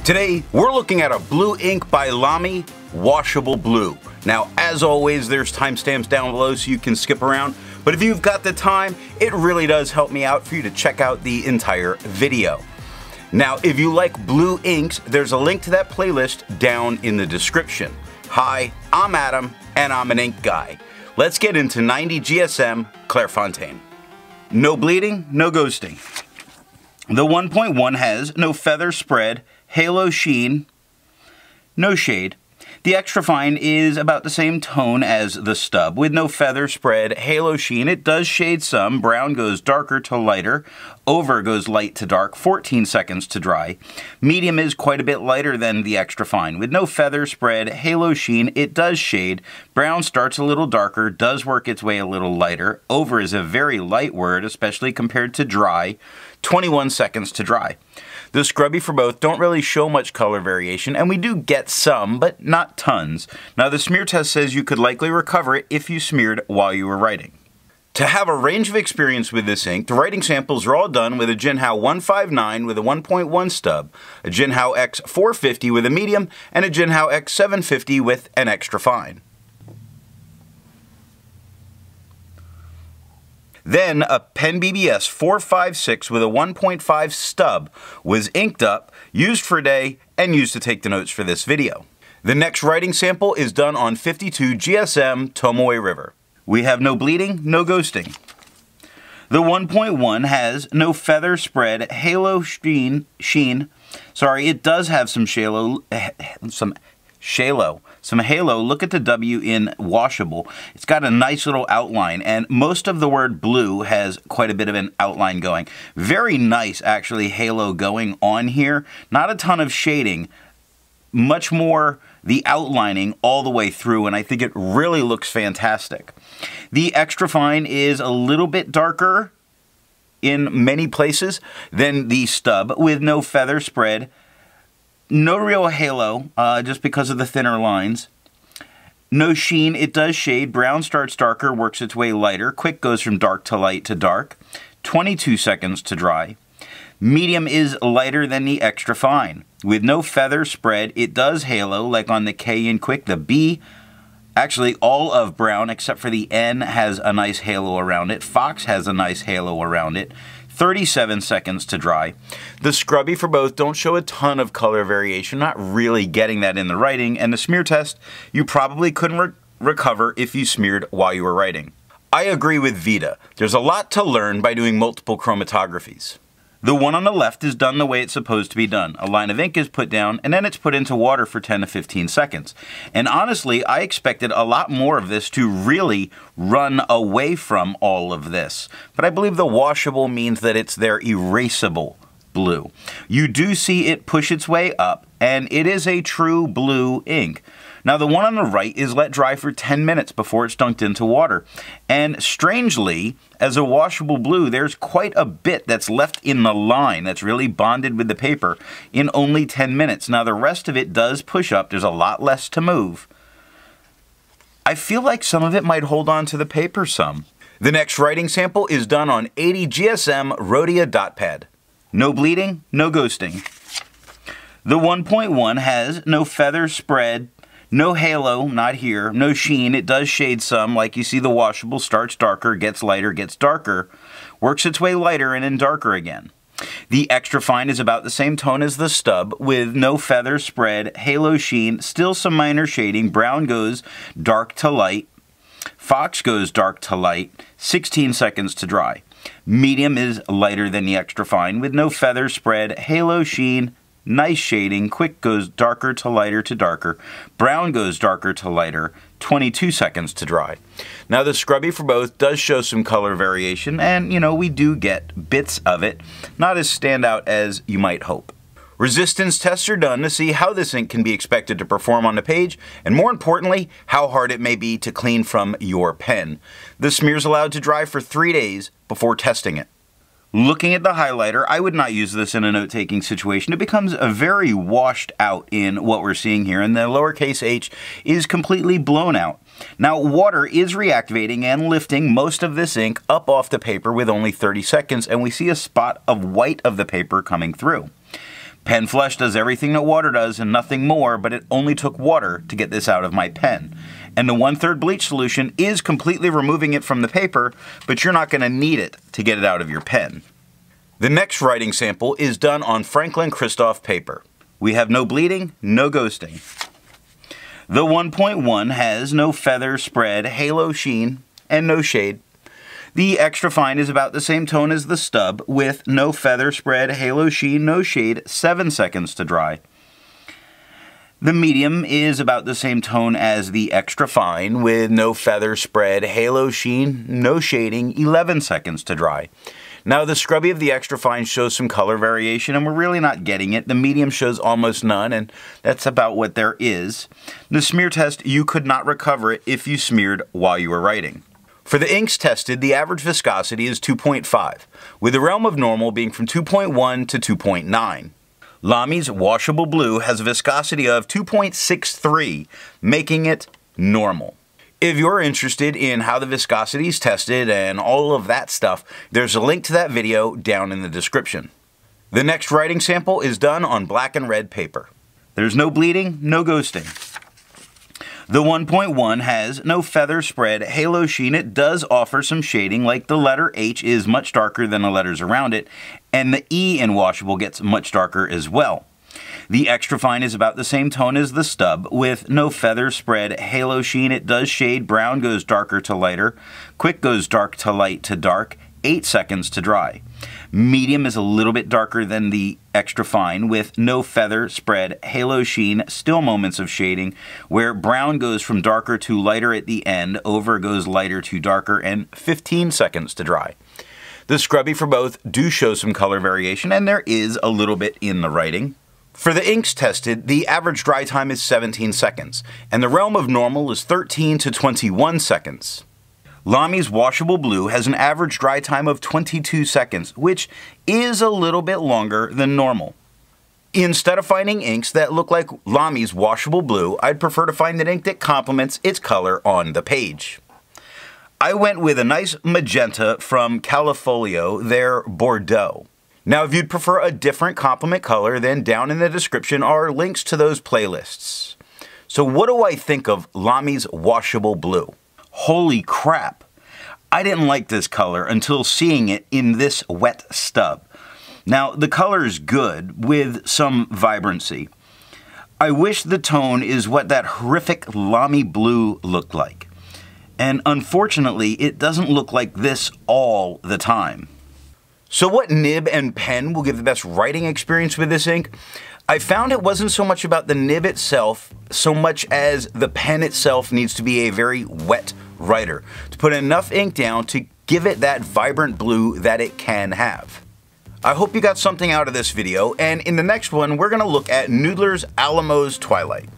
Today, we're looking at a blue ink by Lamy Washable Blue. Now, as always, there's timestamps down below so you can skip around, but if you've got the time, it really does help me out for you to check out the entire video. Now, if you like blue inks, there's a link to that playlist down in the description. Hi, I'm Adam, and I'm an ink guy. Let's get into 90 GSM Clairfontaine. No bleeding, no ghosting. The 1.1 has no feather spread, halo sheen, no shade. The extra fine is about the same tone as the stub, with no feather spread, halo sheen. It does shade some. Brown goes darker to lighter. Over goes light to dark, 14 seconds to dry. Medium is quite a bit lighter than the extra fine. With no feather spread, halo sheen, it does shade. Brown starts a little darker, does work its way a little lighter. Over is a very light word, especially compared to dry. 21 seconds to dry. The scrubby for both don't really show much color variation, and we do get some, but not tons. Now, the smear test says you could likely recover it if you smeared while you were writing. To have a range of experience with this ink, the writing samples are all done with a Jinhao 159 with a 1.1 stub, a Jinhao X 450 with a medium, and a Jinhao X 750 with an extra fine. Then a Pen BBS 456 with a 1.5 stub was inked up, used for a day, and used to take the notes for this video. The next writing sample is done on 52 GSM Tomoe River. We have no bleeding, no ghosting. The 1.1 has no feather spread, halo sheen. Sorry, it does have some halo. Look at the W in washable. It's got a nice little outline, and most of the word blue has quite a bit of an outline going. Very nice, actually, halo going on here. Not a ton of shading, much more the outlining all the way through, and I think it really looks fantastic. The extra fine is a little bit darker in many places than the stub, with no feather spread. No real halo, just because of the thinner lines. No sheen, it does shade. Brown starts darker, works its way lighter. Quick goes from dark to light to dark. 22 seconds to dry. Medium is lighter than the extra fine. With no feather spread, it does halo, like on the K in Quick. The B, actually all of brown, except for the N, has a nice halo around it. Fox has a nice halo around it. 37 seconds to dry. The scrubby for both don't show a ton of color variation, not really getting that in the writing, and the smear test you probably couldn't recover if you smeared while you were writing. I agree with Vita. There's a lot to learn by doing multiple chromatographies. The one on the left is done the way it's supposed to be done. A line of ink is put down, and then it's put into water for 10 to 15 seconds. And honestly, I expected a lot more of this to really run away from all of this. But I believe the washable means that it's their erasable blue. You do see it push its way up, and it is a true blue ink. Now, the one on the right is let dry for 10 minutes before it's dunked into water. And strangely, as a washable blue, there's quite a bit that's left in the line that's really bonded with the paper in only 10 minutes. Now, the rest of it does push up. There's a lot less to move. I feel like some of it might hold on to the paper some. The next writing sample is done on 80 GSM Rhodia dot pad. No bleeding, no ghosting. The 1.1 has no feather spread, no halo, not here, no sheen. It does shade some, like you see the washable starts darker, gets lighter, gets darker, works its way lighter and then darker again. The extra fine is about the same tone as the stub, with no feather spread, halo sheen, still some minor shading. Brown goes dark to light, Fox goes dark to light, 16 seconds to dry. Medium is lighter than the extra fine, with no feather spread, halo sheen, nice shading. Quick goes darker to lighter to darker. Brown goes darker to lighter. 22 seconds to dry. Now, the scrubby for both does show some color variation, and, you know, we do get bits of it. Not as standout as you might hope. Resistance tests are done to see how this ink can be expected to perform on the page, and more importantly, how hard it may be to clean from your pen. The smear is allowed to dry for 3 days before testing it. Looking at the highlighter, I would not use this in a note-taking situation. It becomes very washed out in what we're seeing here, and the lowercase h is completely blown out. Now, water is reactivating and lifting most of this ink up off the paper with only 30 seconds, and we see a spot of white of the paper coming through. Pen flush does everything that water does and nothing more, but it only took water to get this out of my pen. And the 1/3 bleach solution is completely removing it from the paper, but you're not going to need it to get it out of your pen. The next writing sample is done on Franklin Christoph paper. We have no bleeding, no ghosting. The 1.1 has no feather, spread, halo sheen, and no shade. The extra fine is about the same tone as the stub, with no feather, spread, halo sheen, no shade, 7 seconds to dry. The medium is about the same tone as the extra fine, with no feather, spread, halo sheen, no shading, 11 seconds to dry. Now the scrubby of the extra fine shows some color variation, and we're really not getting it. The medium shows almost none, and that's about what there is. The smear test, you could not recover it if you smeared while you were writing. For the inks tested, the average viscosity is 2.5, with the realm of normal being from 2.1 to 2.9. Lamy's Washable Blue has a viscosity of 2.63, making it normal. If you're interested in how the viscosity is tested and all of that stuff, there's a link to that video down in the description. The next writing sample is done on black and red paper. There's no bleeding, no ghosting. The 1.1 has no feather, spread, halo sheen. It does offer some shading, like the letter H is much darker than the letters around it, and the E in washable gets much darker as well. The extra fine is about the same tone as the stub, with no feather, spread, halo sheen. It does shade. Brown goes darker to lighter. Quick goes dark to light to dark. 8 seconds to dry. Medium is a little bit darker than the extra fine, with no feather, spread, halo sheen, still moments of shading, where brown goes from darker to lighter at the end, over goes lighter to darker, and 15 seconds to dry. The scrubby for both do show some color variation, and there is a little bit in the writing. For the inks tested, the average dry time is 17 seconds, and the realm of normal is 13 to 21 seconds. Lamy's Washable Blue has an average dry time of 22 seconds, which is a little bit longer than normal. Instead of finding inks that look like Lamy's Washable Blue, I'd prefer to find an ink that complements its color on the page. I went with a nice magenta from Callifolio, their Bordeaux. Now, if you'd prefer a different complement color, then down in the description are links to those playlists. So what do I think of Lamy's Washable Blue? Holy crap! I didn't like this color until seeing it in this wet stub. Now, the color is good with some vibrancy. I wish the tone is what that horrific Lamy blue looked like. And unfortunately, it doesn't look like this all the time. So what nib and pen will give the best writing experience with this ink? I found it wasn't so much about the nib itself, so much as the pen itself needs to be a very wet writer to put enough ink down to give it that vibrant blue that it can have. I hope you got something out of this video, and in the next one we're going to look at Noodler's Alamo's Twilight.